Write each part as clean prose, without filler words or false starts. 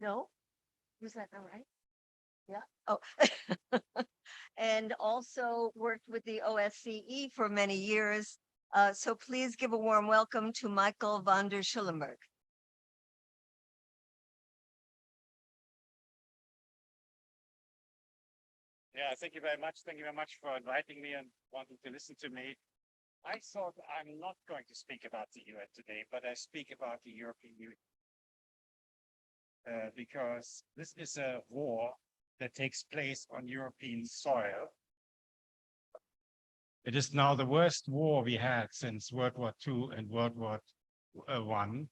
No? Was that not right? Yeah. Oh. And also worked with the OSCE for many years. So please give a warm welcome to Michael van der Schulenburg. Yeah, thank you very much. Thank you very much for inviting me and wanting to listen to me. I thought I'm not going to speak about the UN today, but I speak about the European Union. Because this is a war that takes place on European soil. It is now the worst war we had since World War II and World War I.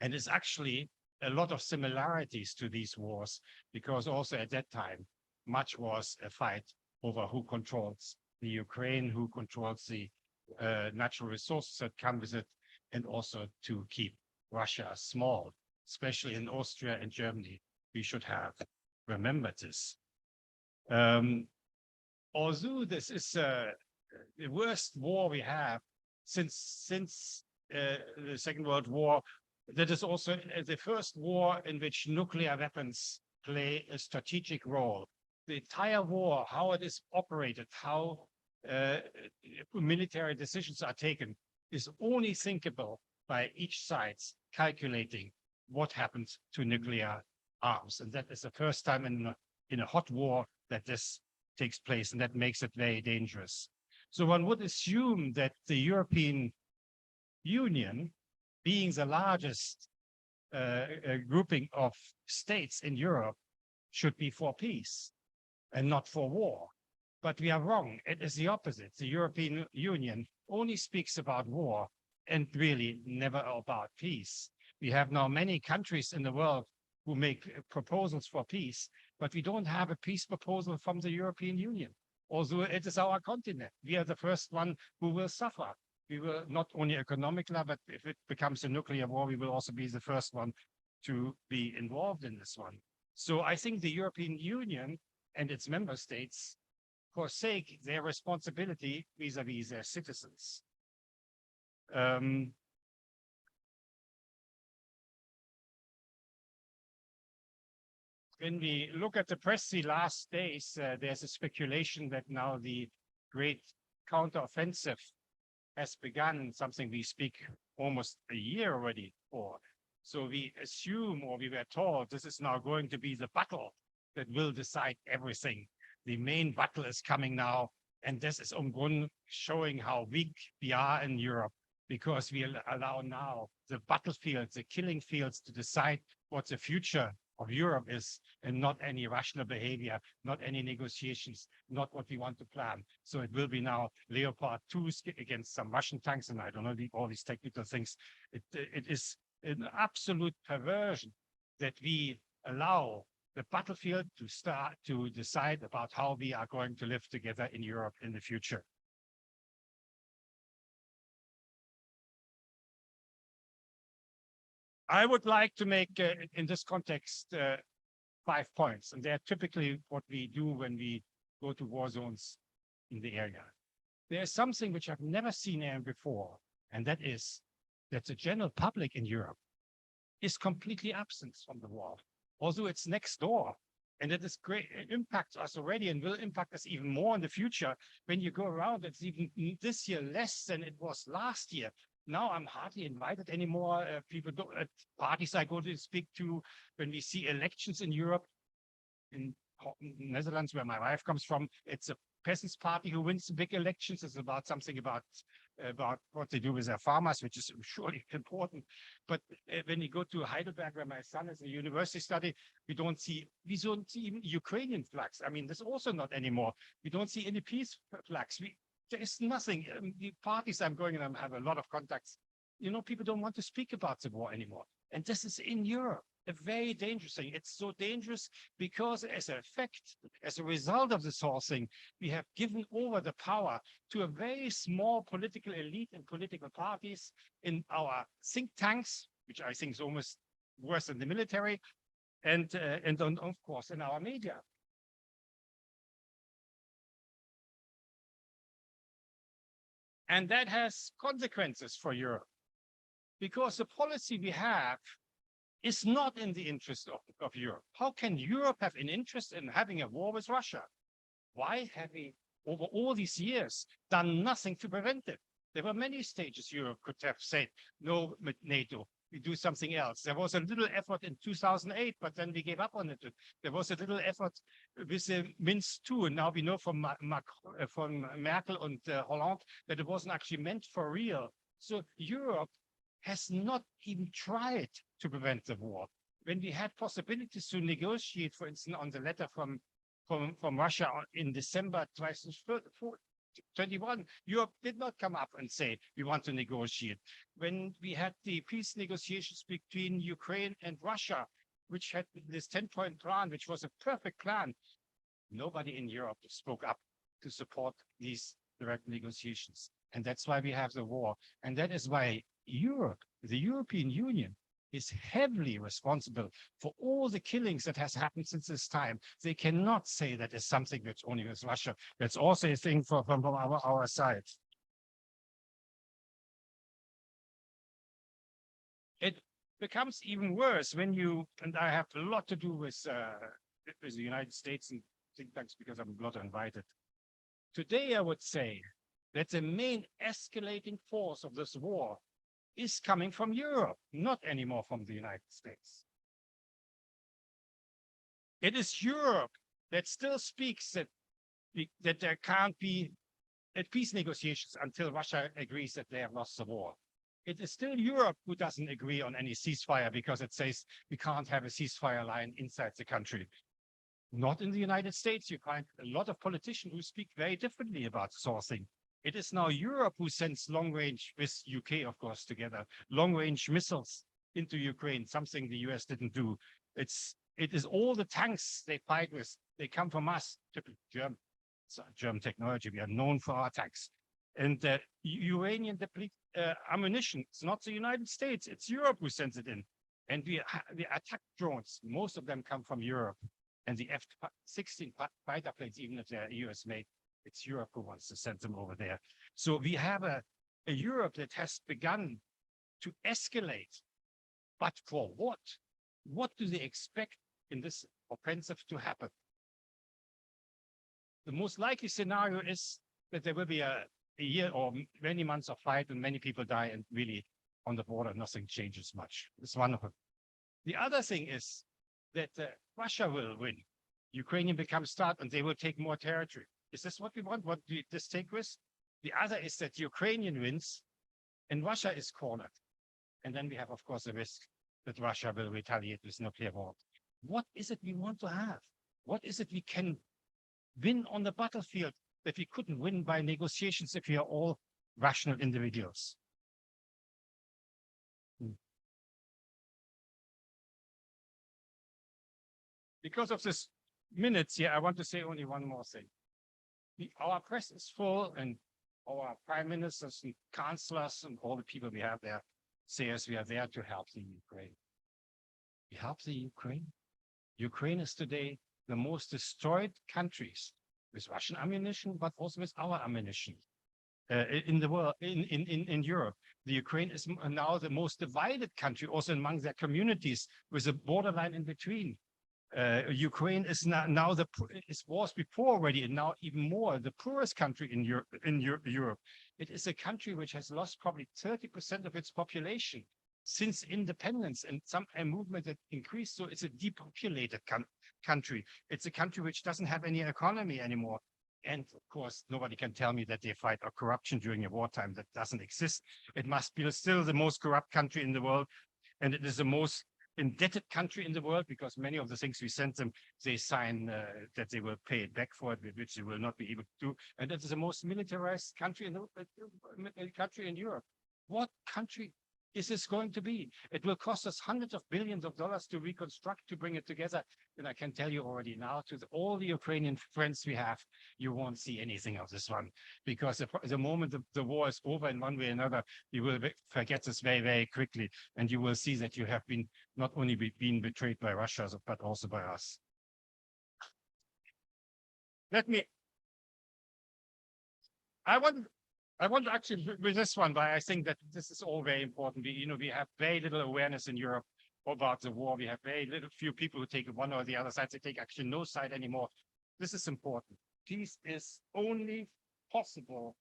And it's actually a lot of similarities to these wars, because also at that time, much was a fight over who controls the Ukraine, who controls the natural resources that come with it, and also to keep Russia small, especially in Austria and Germany. We should have remembered this. Although this is the worst war we have since the Second World War, that is also the first war in which nuclear weapons play a strategic role. The entire war, how it is operated, how military decisions are taken, is only thinkable by each side calculating what happens to nuclear arms. And that is the first time in a hot war that this takes place, and that makes it very dangerous. So one would assume that the European Union, being the largest grouping of states in Europe, should be for peace and not for war. But we are wrong. It is the opposite. The European Union only speaks about war and really never about peace. We have now many countries in the world who make proposals for peace, but we don't have a peace proposal from the European Union. Although it is our continent, we are the first one who will suffer. We will not only economically, but if it becomes a nuclear war, we will also be the first one to be involved in this one. So I think the European Union and its member states forsake their responsibility vis-à-vis their citizens. When we look at the press the last days, there's a speculation that now the great counteroffensive has begun, something we speak almost a year already for. So we assume, or we were told, this is now going to be the battle that will decide everything. The main battle is coming now, and this is showing how weak we are in Europe, because we allow now the battlefields, the killing fields, to decide what the future of Europe is, and not any rational behavior, not any negotiations, not what we want to plan. So it will be now Leopard 2s against some Russian tanks, and I don't know all these technical things. It is an absolute perversion that we allow the battlefield to start to decide about how we are going to live together in Europe in the future. I would like to make, in this context, 5 points, and they're typically what we do when we go to war zones in the area. There's something which I've never seen here before, and that is that the general public in Europe is completely absent from the war, although it's next door. And it is great, it impacts us already and will impact us even more in the future. When you go around, it's even this year less than it was last year. Now I'm hardly invited anymore. People at parties I go to speak to, when we see elections in Europe, in Netherlands, where my wife comes from, it's a peasants' party who wins the big elections. It's about something about what they do with their farmers, which is surely important. But when you go to Heidelberg, where my son is a university study, we don't see even Ukrainian flags. I mean, there's also not anymore. We don't see any peace flags. There is nothing. The parties I'm going in, I have a lot of contacts. You know, people don't want to speak about the war anymore. And this is in Europe, a very dangerous thing. It's so dangerous because as an effect, as a result of this whole thing, we have given over the power to a very small political elite and political parties in our think tanks, which I think is almost worse than the military, and of course in our media. And that has consequences for Europe, because the policy we have is not in the interest of Europe. How can Europe have an interest in having a war with Russia? Why have we, over all these years, done nothing to prevent it? There were many stages Europe could have said, no, NATO, we do something else. There was a little effort in 2008, but then we gave up on it. There was a little effort with the Minsk II, and now we know from Merkel and Hollande that it wasn't actually meant for real. So Europe has not even tried to prevent the war. When we had possibilities to negotiate, for instance, on the letter from Russia in December 2021, Europe did not come up and say, we want to negotiate. When we had the peace negotiations between Ukraine and Russia, which had this 10-point plan, which was a perfect plan, nobody in Europe spoke up to support these direct negotiations. And that's why we have the war. And that is why Europe, the European Union, is heavily responsible for all the killings that has happened since this time. They cannot say that is something that's only with Russia. That's also a thing from our side. It becomes even worse when you, and I have a lot to do with the United States and think tanks because I'm not invited. Today, I would say that the main escalating force of this war is coming from Europe, not anymore from the United States. It is Europe that still speaks that there can't be peace negotiations until Russia agrees that they have lost the war. It is still Europe who doesn't agree on any ceasefire because it says we can't have a ceasefire line inside the country. Not in the United States. You find a lot of politicians who speak very differently about sourcing. It is now Europe who sends long-range, with UK, of course, together, long-range missiles into Ukraine, something the US didn't do. It is all the tanks they fight with. They come from us, typically German technology. We are known for our tanks. And Uranian ammunition, it's not the United States, it's Europe who sends it in. And we attack drones. Most of them come from Europe. And the F-16 fighter planes, even if they're US made, it's Europe who wants to send them over there. So we have a Europe that has begun to escalate. But for what? What do they expect in this offensive to happen? The most likely scenario is that there will be a year or many months of fight and many people die, and really on the border, nothing changes much. It's one of them. The other thing is that Russia will win. Ukrainian becomes start and they will take more territory. Is this what we want? What do this take risk? The other is that Ukrainian wins and Russia is cornered. And then we have, of course, the risk that Russia will retaliate with nuclear war. What is it we want to have? What is it we can win on the battlefield that we couldn't win by negotiations if we are all rational individuals? Because of this minutes here, I want to say only one more thing. Our press is full, and our prime ministers and chancellors and all the people we have there say us we are there to help the Ukraine. We help the Ukraine. Ukraine is today the most destroyed countries with Russian ammunition, but also with our ammunition in the world, in Europe. The Ukraine is now the most divided country, also among their communities, with a borderline in between. Ukraine is now it was before already, and now even more the poorest country in Europe. It is a country which has lost probably 30% of its population since independence, and a movement that increased. So it's a depopulated country. It's a country which doesn't have any economy anymore. And of course, nobody can tell me that they fight corruption during a wartime. That doesn't exist. It must be still the most corrupt country in the world, and it is the most indebted country in the world, because many of the things we send them, they sign that they will pay it back for it, which they will not be able to do. And it is the most militarized country in Europe. What country is this going to be? It will cost us hundreds of billions of dollars to reconstruct, to bring it together. And I can tell you already now, to all the Ukrainian friends we have, you won't see anything of this one, because the moment the war is over in one way or another, you will forget this very, very quickly. And you will see that you have been not only being betrayed by Russia, but also by us. I want to actually with this one, but I think that this is all very important. We have very little awareness in Europe about the war. We have very little few people who take one or the other side. They take actually no side anymore. This is important. Peace is only possible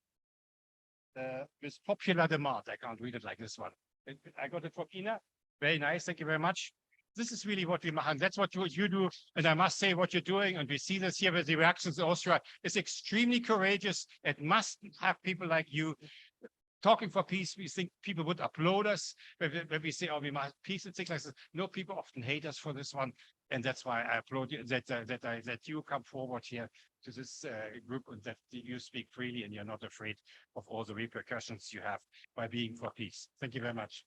with popular demand. I can't read it like this one. I got it from Ina. Very nice. Thank you very much. This is really what we and that's what you do. And I must say what you're doing, and we see this here with the reactions in Austria, is extremely courageous. It must have people like you talking for peace. We think people would applaud us when we say, oh, we must peace and things like this. No, people often hate us for this one. And that's why I applaud you that you come forward here to this group, and that you speak freely and you're not afraid of all the repercussions you have by being for peace. Thank you very much.